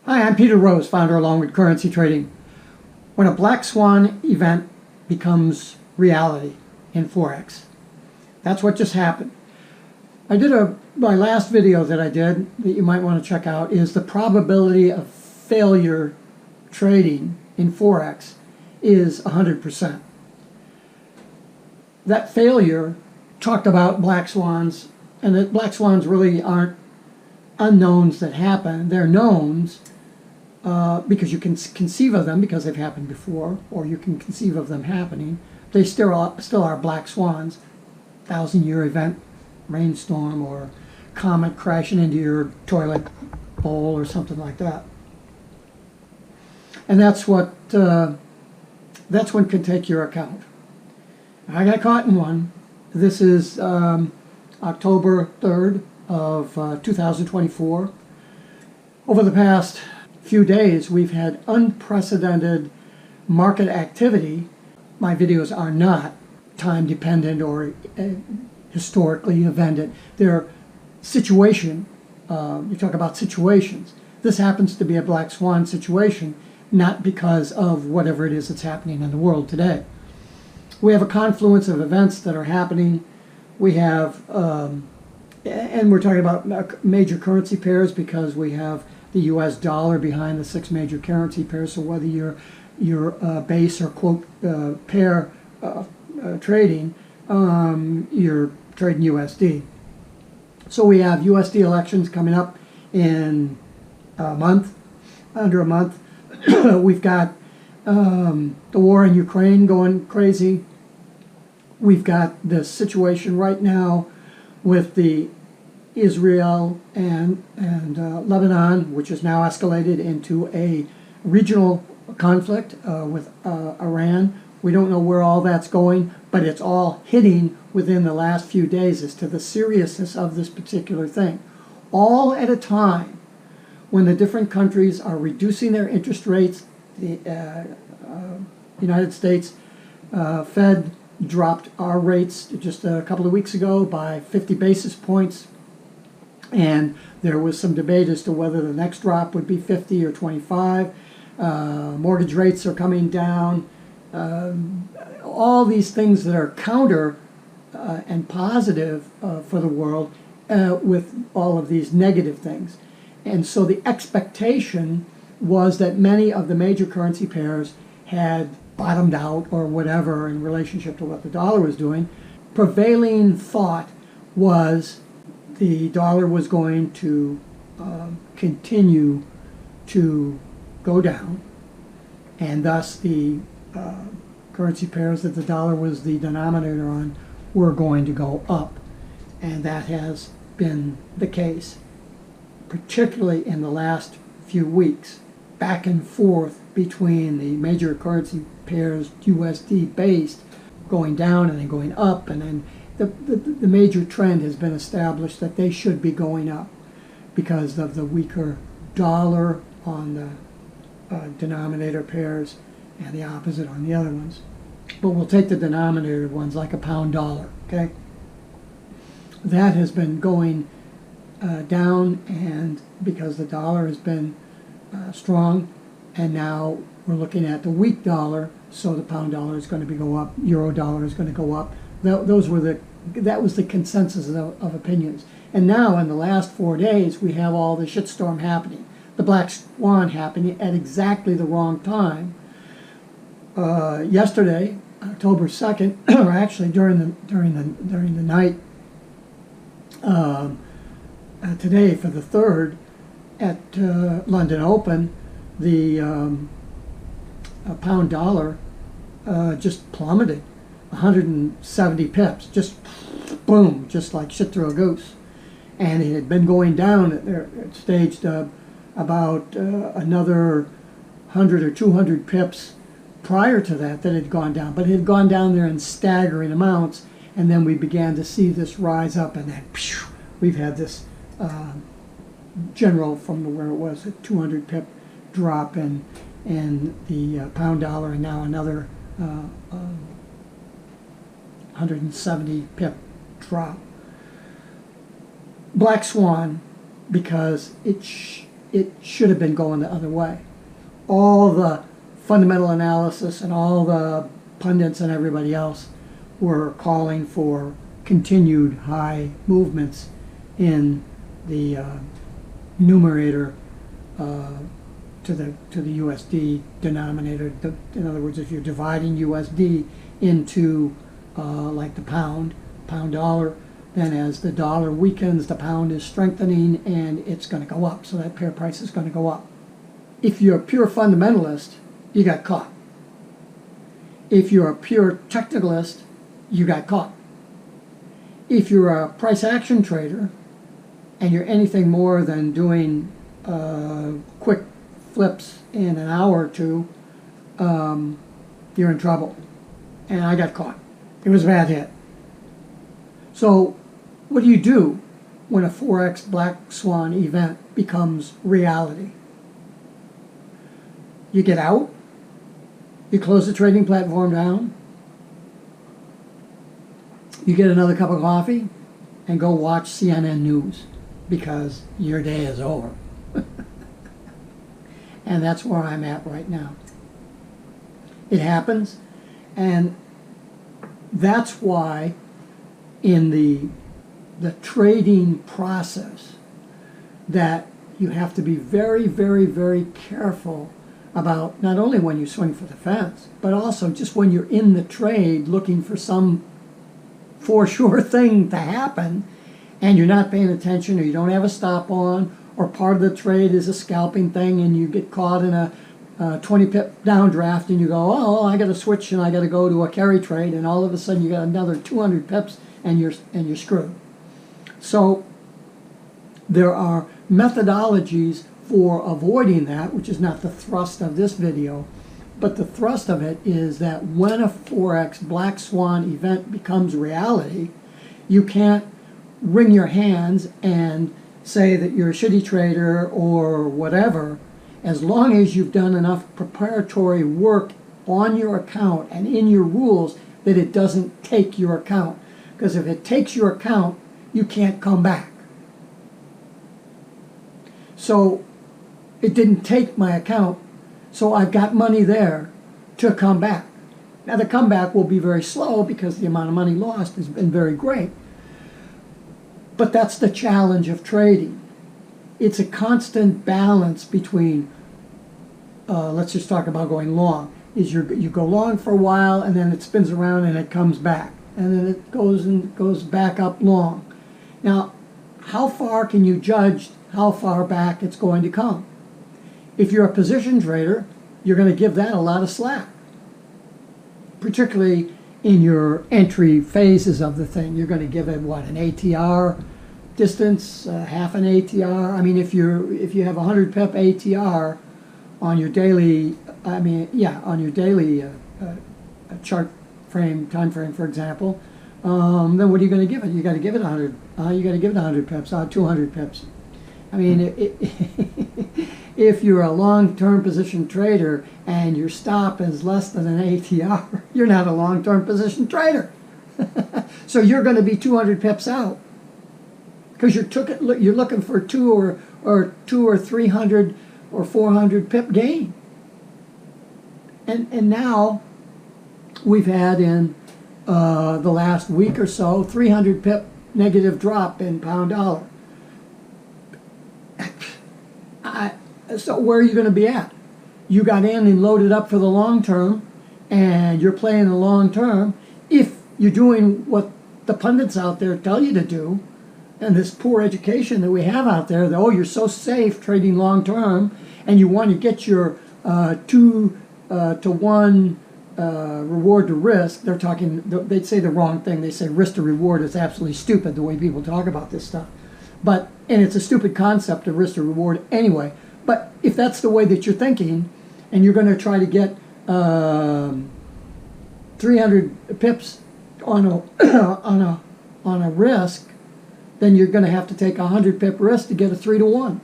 Hi, I'm Peter Rose, founder of Longwood Currency Trading. When a black swan event becomes reality in Forex, that's what just happened. My last video that I did that you might want to check out is the probability of failure trading in Forex is 100%. That failure talked about black swans, and that black swans really aren't unknowns that happen. They're knowns because you can conceive of them because they've happened before, or you can conceive of them happening. They still are black swans. 1,000-year event, rainstorm, or comet crashing into your toilet bowl or something like that. And that's what one can take your account. I got caught in one. This is October 3rd of 2024. Over the past few days, we've had unprecedented market activity. My videos are not time dependent or historically evented. They're situation. You talk about situations. This happens to be a black swan situation, not because of whatever it is that's happening in the world today. We have a confluence of events that are happening. We have, and we're talking about major currency pairs because we have the U.S. dollar behind the 6 major currency pairs. So whether you're base or quote pair trading, you're trading USD. So we have USD elections coming up in a month, under a month. We've got the war in Ukraine going crazy. We've got this situation right now with the Israel and Lebanon, which has now escalated into a regional conflict with Iran. We don't know where all that's going, but it's all hitting within the last few days as to the seriousness of this particular thing. All at a time when the different countries are reducing their interest rates. The United States Fed dropped our rates just a couple of weeks ago by 50 basis points. And there was some debate as to whether the next drop would be 50 or 25. Mortgage rates are coming down. All these things that are counter and positive for the world with all of these negative things. And so the expectation was that many of the major currency pairs had bottomed out or whatever in relationship to what the dollar was doing. Prevailing thought was the dollar was going to continue to go down, and thus the currency pairs that the dollar was the denominator on were going to go up. And that has been the case, particularly in the last few weeks. Back and forth between the major currency pairs, USD based, going down and then going up, and then the major trend has been established that they should be going up because of the weaker dollar on the denominator pairs and the opposite on the other ones. But we'll take the denominator ones like a pound dollar, okay? That has been going down, and because the dollar has been strong, and now we're looking at the weak dollar, so the pound dollar is going to go up, euro dollar is going to go up. That was the consensus of opinions. And now in the last 4 days, we have all the shitstorm happening. The black swan happening at exactly the wrong time. Yesterday, October 2nd, or actually during the night, today for the 3rd, at London Open, the pound dollar just plummeted 170 pips, just boom, just like shit through a goose. And it had been going down. It staged about another 100 or 200 pips prior to that had gone down, but it had gone down there in staggering amounts. And then we began to see this rise up, and then we've had this general from where it was a 200 pip drop in the pound dollar, and now another 170 pip drop. Black swan, because it should have been going the other way. All the fundamental analysis and all the pundits and everybody else were calling for continued high movements in the numerator to the USD denominator. In other words, if you're dividing USD into like the pound dollar, then as the dollar weakens, the pound is strengthening and it's going to go up. So that pair price is going to go up. If you're a pure fundamentalist, you got caught. If you're a pure technicalist, you got caught. If you're a price action trader and you're anything more than doing quick flips in an hour or two, you're in trouble. And I got caught. It was a bad hit. So what do you do when a FOREX black swan event becomes reality? You get out, you close the trading platform down, you get another cup of coffee, and go watch CNN News, because your day is over. And that's where I'm at right now. It happens, and that's why in the trading process that you have to be very, very, very careful about not only when you swing for the fence, but also just when you're in the trade looking for some for sure thing to happen and you're not paying attention, or you don't have a stop on, or part of the trade is a scalping thing and you get caught in a 20 pip downdraft and you go, oh, I got to switch and I got to go to a carry trade, and all of a sudden you got another 200 pips and you're screwed. So there are methodologies for avoiding that, which is not the thrust of this video, but the thrust of it is that when a FOREX black swan event becomes reality, you can't wring your hands and say that you're a shitty trader or whatever, as long as you've done enough preparatory work on your account and in your rules that it doesn't take your account. Because if it takes your account, you can't come back. So it didn't take my account, so I've got money there to come back. Now the comeback will be very slow because the amount of money lost has been very great. But that's the challenge of trading. It's a constant balance between, let's just talk about going long, is you go long for a while and then it spins around and it comes back. And then it goes back up long. Now, how far can you judge how far back it's going to come? If you're a position trader, you're going to give that a lot of slack, particularly in your entry phases of the thing. You're going to give it, what, an ATR distance, half an ATR? I mean, if you have a 100 pip ATR on your daily, on your daily chart frame, time frame, for example, then what are you going to give it? You got to give it 100. You got to give it 100 pips, 200 pips. I mean, if you're a long-term position trader and your stop is less than an ATR, you're not a long-term position trader. So you're going to be 200 pips out because you're looking for two or 300 or 400 pip gain. And now we've had in the last week or so 300 pip negative drop in pound dollar. So where are you going to be at? You got in and loaded up for the long term, and you're playing the long term. If you're doing what the pundits out there tell you to do, and this poor education that we have out there, that, oh, you're so safe trading long term, and you want to get your 2 to 1 reward to risk. They'd say the wrong thing. They say risk to reward is absolutely stupid, the way people talk about this stuff. And it's a stupid concept of risk to reward anyway. But if that's the way that you're thinking, and you're going to try to get 300 pips on a risk, then you're going to have to take a 100 pip risk to get a 3 to 1,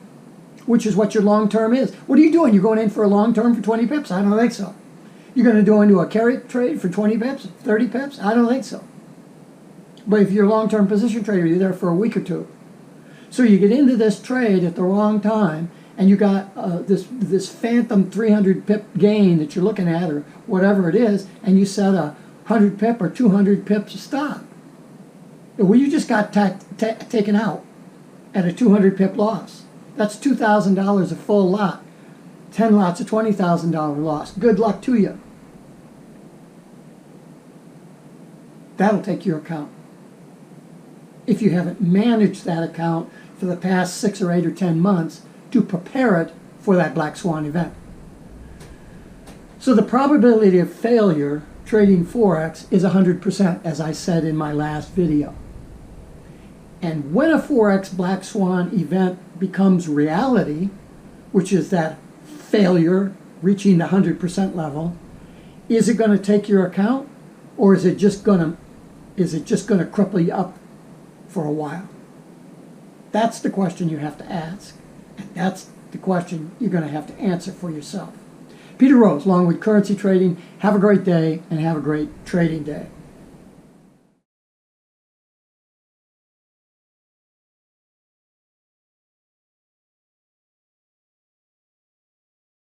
which is what your long term is. What are you doing? You're going in for a long term for 20 pips? I don't think so. You're going to go into a carry trade for 20 pips, 30 pips? I don't think so. But if you're a long term position trader, you're there for a week or two. So you get into this trade at the wrong time, and you got this phantom 300 pip gain that you're looking at, or whatever it is, and you set a 100 pip or 200 pips stop. Well, you just got taken out at a 200 pip loss. That's $2,000 a full lot. 10 lots of $20,000 loss. Good luck to you. That'll take your account. If you haven't managed that account for the past 6 or 8 or 10 months to prepare it for that black swan event. So the probability of failure trading Forex is 100%, as I said in my last video. And when a Forex black swan event becomes reality, which is that failure reaching the 100% level, is it going to take your account, or is it just going to cripple you up for a while? That's the question you have to ask, and that's the question you're going to have to answer for yourself. Peter Rose, Longwood Currency Trading. Have a great day, and have a great trading day.